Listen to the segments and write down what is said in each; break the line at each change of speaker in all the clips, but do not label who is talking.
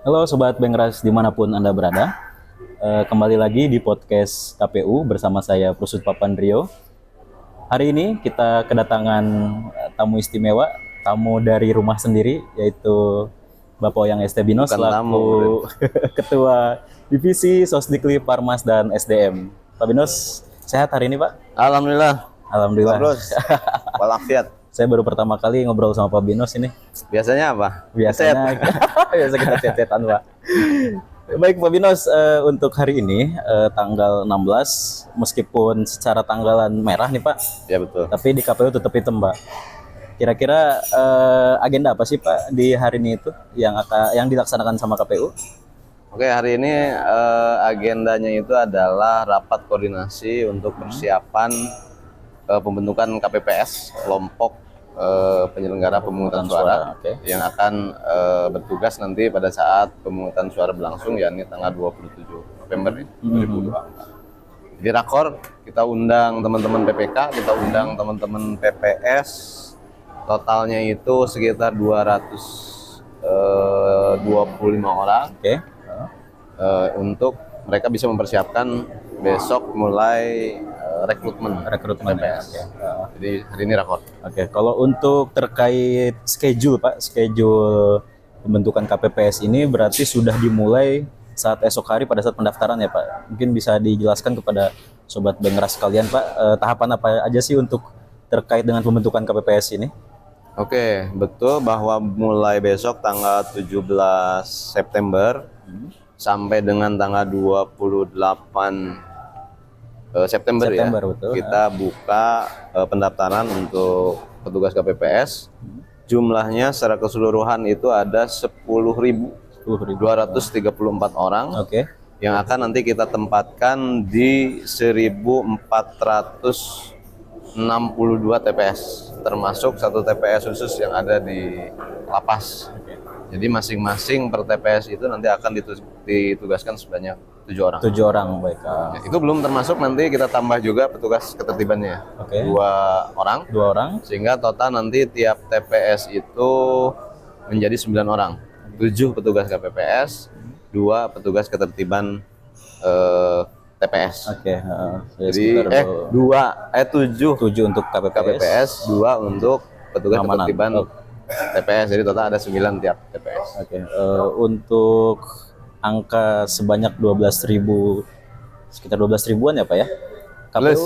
Halo Sobat Bengras dimanapun Anda berada. Kembali lagi di podcast KPU bersama saya Prusut Papandrio. Hari ini kita kedatangan tamu istimewa, tamu dari rumah sendiri, yaitu Bapak Oyang Estebinos selaku Ketua Divisi Sosdikli Parmas dan SDM. Pak Binos, sehat hari ini Pak?
Alhamdulillah.
Alhamdulillah.
Terus, walafiat.
Saya baru pertama kali ngobrol sama Pak Binos ini.
Biasanya apa?
Biasanya biasa kita chat-chatan Pak. Baik Pak Binos, untuk hari ini tanggal 16, meskipun secara tanggalan merah nih Pak,
Ya betul.
tapi di KPU tetap hitam Pak. Kira-kira agenda apa sih Pak di hari ini itu yang dilaksanakan sama KPU?
Oke, hari ini agendanya itu adalah rapat koordinasi untuk persiapan pembentukan KPPS, kelompok penyelenggara pemungutan suara
Oke.
yang akan bertugas nanti pada saat pemungutan suara berlangsung, yakni tanggal 27 November 2024. Di rakor kita undang teman-teman PPK, kita undang teman-teman PPS, totalnya itu sekitar 225 orang.
Oke.
Untuk mereka bisa mempersiapkan besok mulai rekrutmen
ya.
PPS.
Oke.
Jadi hari ini rakor.
Oke, kalau untuk terkait schedule Pak, schedule pembentukan KPPS ini berarti sudah dimulai saat esok hari pada saat pendaftaran ya Pak. Mungkin bisa dijelaskan kepada Sobat Bengras sekalian Pak, tahapan apa aja sih untuk terkait dengan pembentukan KPPS ini?
Oke, betul bahwa mulai besok tanggal 17 September sampai dengan tanggal 28 September ya,
betul.
kita buka pendaftaran untuk petugas KPPS. Jumlahnya secara keseluruhan itu ada 10.234 orang.
Oke.
Yang akan nanti kita tempatkan di 1.462 TPS, termasuk satu TPS khusus yang ada di lapas. Jadi masing-masing per TPS itu nanti akan ditugaskan sebanyak 7 orang.
7 orang, baik.
Itu belum termasuk nanti kita tambah juga petugas ketertibannya.
Oke.
2 orang.
2 orang.
Sehingga total nanti tiap TPS itu menjadi 9 orang. 7 petugas KPPS, 2 petugas ketertiban TPS.
Oke.
Jadi 7
untuk
KPPS, 2 untuk petugas
Keamanan.
ketertiban TPS. Jadi total ada 9 tiap TPS.
Oke. Untuk angka sebanyak 12.000, sekitar 12 ribuan ya Pak ya?
Plus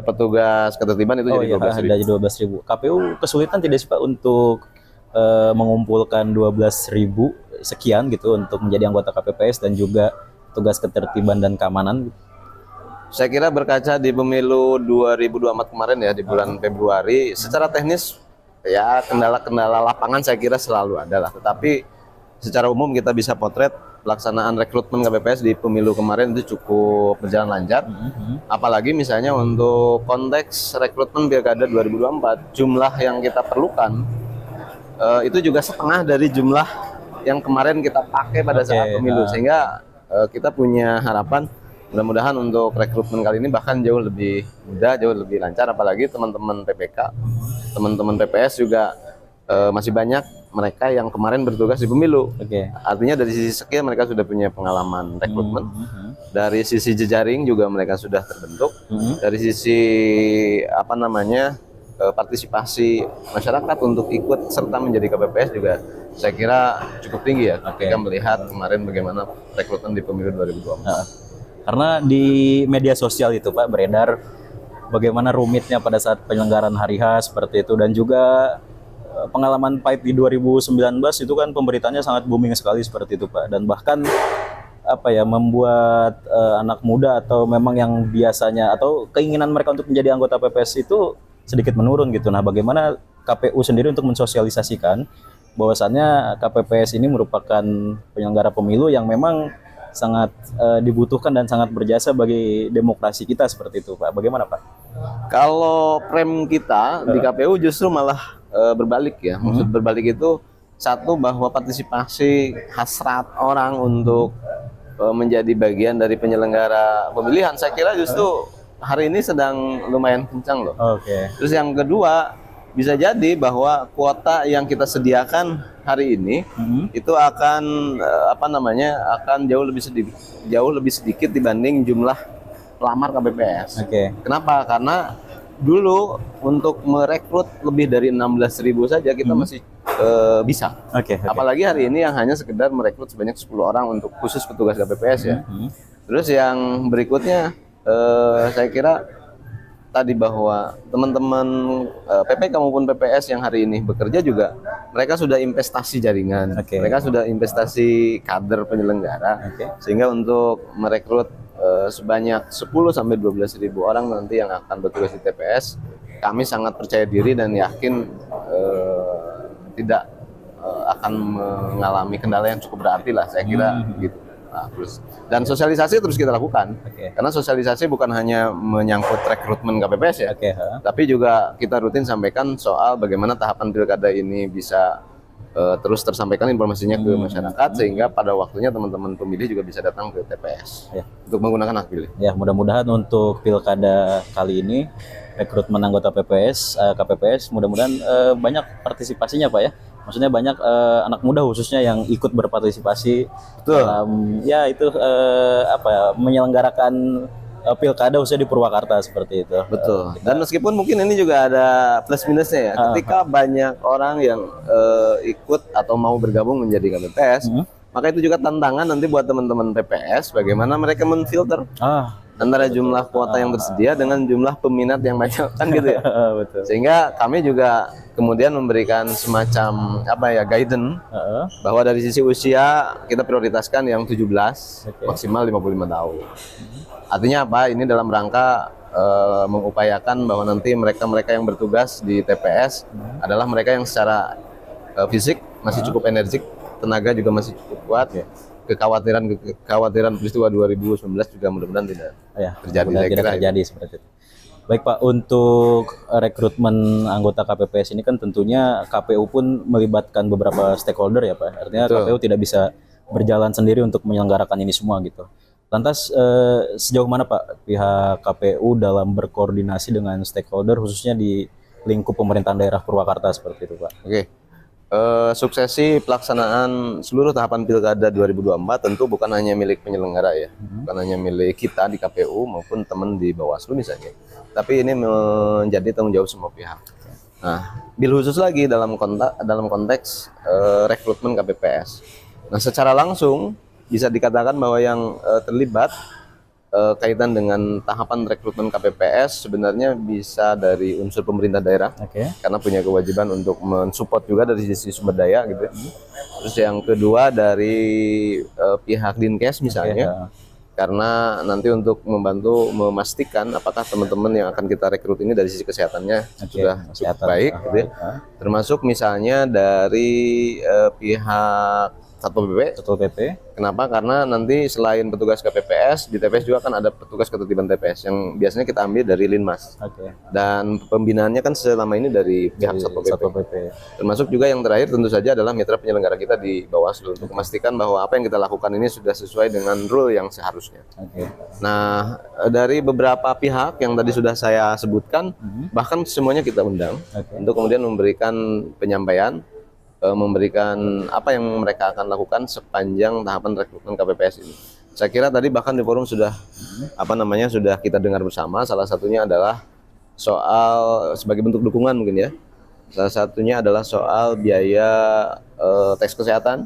petugas ketertiban itu jadi 12.000.
Ada 12.000. KPU kesulitan tidak sih Pak untuk mengumpulkan 12.000 sekian gitu untuk menjadi anggota KPPS dan juga tugas ketertiban dan keamanan?
Saya kira berkaca di pemilu 2024 kemarin ya, di bulan Februari, secara teknis ya kendala-kendala lapangan saya kira selalu ada lah. Tetapi secara umum kita bisa potret pelaksanaan rekrutmen KPPS di pemilu kemarin itu cukup berjalan lancar. Apalagi misalnya untuk konteks rekrutmen Pilkada 2024, jumlah yang kita perlukan itu juga setengah dari jumlah yang kemarin kita pakai pada saat pemilu. Sehingga kita punya harapan mudah-mudahan untuk rekrutmen kali ini bahkan jauh lebih mudah, jauh lebih lancar. Apalagi teman-teman PPK, teman-teman PPS juga masih banyak mereka yang kemarin bertugas di pemilu. Artinya dari sisi skill mereka sudah punya pengalaman rekrutmen. Dari sisi jejaring juga mereka sudah terbentuk. Dari sisi partisipasi masyarakat untuk ikut serta menjadi KPPS juga saya kira cukup tinggi ya. Kita melihat kemarin bagaimana rekrutmen di pemilu 2024.
Karena di media sosial itu Pak beredar bagaimana rumitnya pada saat penyelenggaraan hari H seperti itu, dan juga pengalaman pahit di 2019 itu kan pemberitaannya sangat booming sekali seperti itu Pak, dan bahkan membuat anak muda atau memang yang biasanya atau keinginan mereka untuk menjadi anggota PPS itu sedikit menurun gitu. Nah, bagaimana KPU sendiri untuk mensosialisasikan bahwasannya KPPS ini merupakan penyelenggara pemilu yang memang sangat dibutuhkan dan sangat berjasa bagi demokrasi kita seperti itu Pak. Bagaimana Pak?
Kalau frame kita di KPU justru malah berbalik ya. Maksud berbalik itu satu, bahwa partisipasi hasrat orang untuk menjadi bagian dari penyelenggara pemilihan saya kira justru hari ini sedang lumayan kencang loh. Terus yang kedua, bisa jadi bahwa kuota yang kita sediakan hari ini itu akan akan jauh lebih sedikit dibanding jumlah pelamar KPPS.
Oke.
Kenapa? Karena dulu untuk merekrut lebih dari 16.000 saja kita masih bisa.
Oke.
Apalagi hari ini yang hanya sekedar merekrut sebanyak 10 orang untuk khusus petugas KPPS ya. Terus yang berikutnya saya kira tadi bahwa teman-teman PPK maupun PPS yang hari ini bekerja juga mereka sudah investasi jaringan, mereka sudah investasi kader penyelenggara, sehingga untuk merekrut sebanyak 10 sampai 12.000 orang nanti yang akan bertugas di TPS, kami sangat percaya diri dan yakin tidak akan mengalami kendala yang cukup berarti lah, saya kira gitu. Nah, dan sosialisasi terus kita lakukan, karena sosialisasi bukan hanya menyangkut rekrutmen KPPS ya, tapi juga kita rutin sampaikan soal bagaimana tahapan pilkada ini bisa terus tersampaikan informasinya ke masyarakat, sehingga pada waktunya teman-teman pemilih juga bisa datang ke TPS untuk menggunakan hak pilih.
Ya, mudah-mudahan untuk pilkada kali ini rekrutmen anggota KPPS mudah-mudahan banyak partisipasinya Pak ya. Maksudnya banyak anak muda khususnya yang ikut berpartisipasi dalam menyelenggarakan pilkada khususnya di Purwakarta seperti itu.
Betul. Dan meskipun mungkin ini juga ada plus minusnya ya, ketika banyak orang yang ikut atau mau bergabung menjadi KPPS, maka itu juga tantangan nanti buat teman-teman PPS bagaimana mereka menfilter antara jumlah kuota yang tersedia dengan jumlah peminat yang banyak, kan gitu ya.
Betul.
Sehingga kami juga kemudian memberikan semacam guidance bahwa dari sisi usia kita prioritaskan yang 17 maksimal 55 tahun. Artinya apa? Ini dalam rangka mengupayakan bahwa nanti mereka yang bertugas di TPS adalah mereka yang secara fisik masih cukup energik, tenaga juga masih cukup kuat. Kekhawatiran peristiwa 2019 juga mudah-mudahan tidak terjadi
seperti itu. Baik Pak, untuk rekrutmen anggota KPPS ini kan tentunya KPU pun melibatkan beberapa stakeholder ya Pak. Artinya KPU tidak bisa berjalan sendiri untuk menyelenggarakan ini semua gitu. Lantas sejauh mana Pak pihak KPU dalam berkoordinasi dengan stakeholder khususnya di lingkup pemerintahan daerah Purwakarta seperti itu Pak?
Suksesi pelaksanaan seluruh tahapan pilkada 2024 tentu bukan hanya milik penyelenggara ya, bukan hanya milik kita di KPU maupun teman di Bawaslu misalnya, tapi ini menjadi tanggung jawab semua pihak. Nah, bil khusus lagi dalam konteks rekrutmen KPPS. Nah, secara langsung bisa dikatakan bahwa yang terlibat kaitan dengan tahapan rekrutmen KPPS sebenarnya bisa dari unsur pemerintah daerah, karena punya kewajiban untuk mensupport juga dari sisi sumber daya gitu. Terus yang kedua dari pihak Dinkes misalnya, karena nanti untuk membantu memastikan apakah teman-teman yang akan kita rekrut ini dari sisi kesehatannya sudah cukup baik, gitu ya. Termasuk misalnya dari pihak Satpol PP. Kenapa? Karena nanti selain petugas KPPS, di TPS juga kan ada petugas ketertiban TPS yang biasanya kita ambil dari Linmas. Dan pembinaannya kan selama ini dari pihak Satpol PP. Termasuk juga yang terakhir tentu saja adalah mitra penyelenggara kita di Bawaslu untuk memastikan bahwa apa yang kita lakukan ini sudah sesuai dengan rule yang seharusnya. Nah, dari beberapa pihak yang tadi sudah saya sebutkan, bahkan semuanya kita undang untuk kemudian memberikan penyampaian, memberikan apa yang mereka akan lakukan sepanjang tahapan rekrutmen KPPS ini. Saya kira tadi bahkan di forum sudah sudah kita dengar bersama. Salah satunya adalah soal sebagai bentuk dukungan mungkin ya. Salah satunya adalah soal biaya tes kesehatan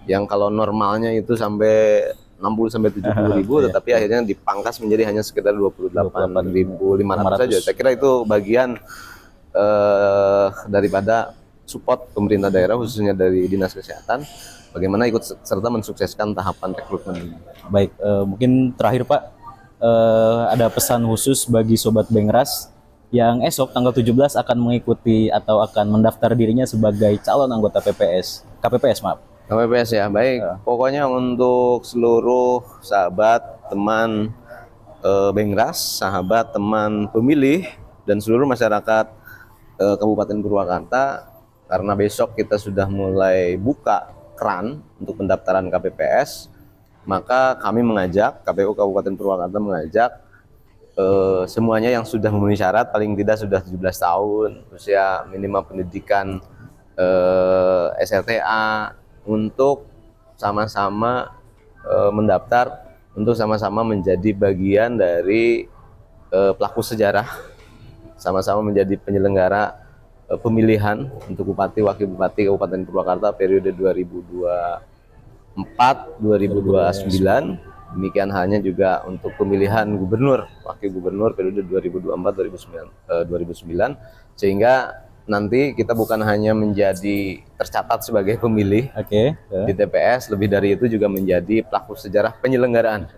yang kalau normalnya itu sampai 60 sampai 70 ribu, tetapi akhirnya dipangkas menjadi hanya sekitar 28.500 saja. Saya kira itu bagian daripada support pemerintah daerah khususnya dari Dinas Kesehatan bagaimana ikut serta mensukseskan tahapan rekrutmen ini.
Baik, mungkin terakhir Pak, ada pesan khusus bagi Sobat Bengras yang esok tanggal 17 akan mengikuti atau akan mendaftar dirinya sebagai calon anggota KPPS maaf.
KPPS ya, baik. Pokoknya untuk seluruh sahabat, teman Bengras, sahabat, teman pemilih, dan seluruh masyarakat Kabupaten Purwakarta, karena besok kita sudah mulai buka keran untuk pendaftaran KPPS, maka kami mengajak, KPU Kabupaten Purwakarta mengajak semuanya yang sudah memenuhi syarat paling tidak sudah 17 tahun, usia minimal pendidikan SLTA, untuk sama-sama mendaftar, untuk sama-sama menjadi bagian dari pelaku sejarah, sama-sama menjadi penyelenggara pemilihan untuk Bupati Wakil Bupati Kabupaten Purwakarta periode 2024-2029. Demikian halnya juga untuk pemilihan gubernur, wakil gubernur periode 2024-2009, sehingga nanti kita bukan hanya menjadi tercatat sebagai pemilih di TPS, lebih dari itu juga menjadi pelaku sejarah penyelenggaraan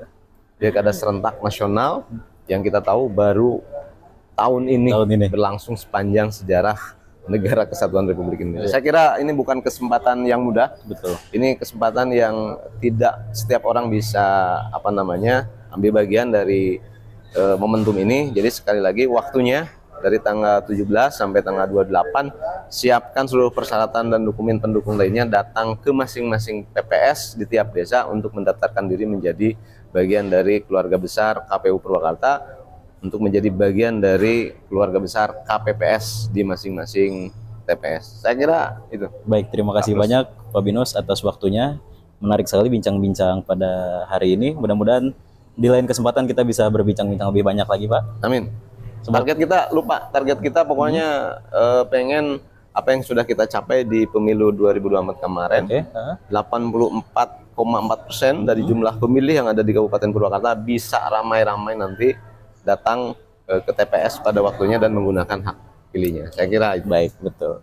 Pilkada serentak nasional yang kita tahu baru tahun ini berlangsung sepanjang sejarah Negara Kesatuan Republik Indonesia. Saya kira ini bukan kesempatan yang mudah.
Betul.
Ini kesempatan yang tidak setiap orang bisa ambil bagian dari momentum ini. Jadi sekali lagi waktunya dari tanggal 17 sampai tanggal 28, siapkan seluruh persyaratan dan dokumen pendukung lainnya, datang ke masing-masing TPS di tiap desa untuk mendaftarkan diri menjadi bagian dari keluarga besar KPU Purwakarta, untuk menjadi bagian dari keluarga besar KPPS di masing-masing TPS. Saya kira itu.
Baik, terima kasih banyak Pak Binus atas waktunya. Menarik sekali bincang-bincang pada hari ini. Mudah-mudahan di lain kesempatan kita bisa berbincang-bincang lebih banyak lagi, Pak.
Amin. Target kita pokoknya pengen apa yang sudah kita capai di pemilu 2024 kemarin. 84,4% dari jumlah pemilih yang ada di Kabupaten Purwakarta bisa ramai-ramai nanti datang ke TPS pada waktunya dan menggunakan hak pilihnya. Saya kira itu.
Baik, betul.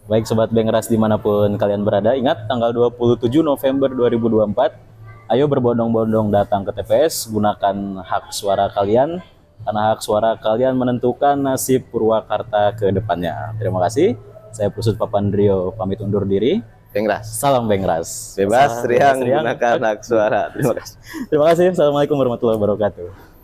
Baik Sobat Bengras dimanapun kalian berada, ingat tanggal 27 November 2024, ayo berbondong-bondong datang ke TPS, gunakan hak suara kalian, karena hak suara kalian menentukan nasib Purwakarta ke depannya. Terima kasih, saya Pusut Papandrio pamit undur diri.
Bengras.
Salam Bengras.
Bebas riang gunakan hak suara. Terima kasih.
Terima kasih. Assalamualaikum warahmatullahi wabarakatuh.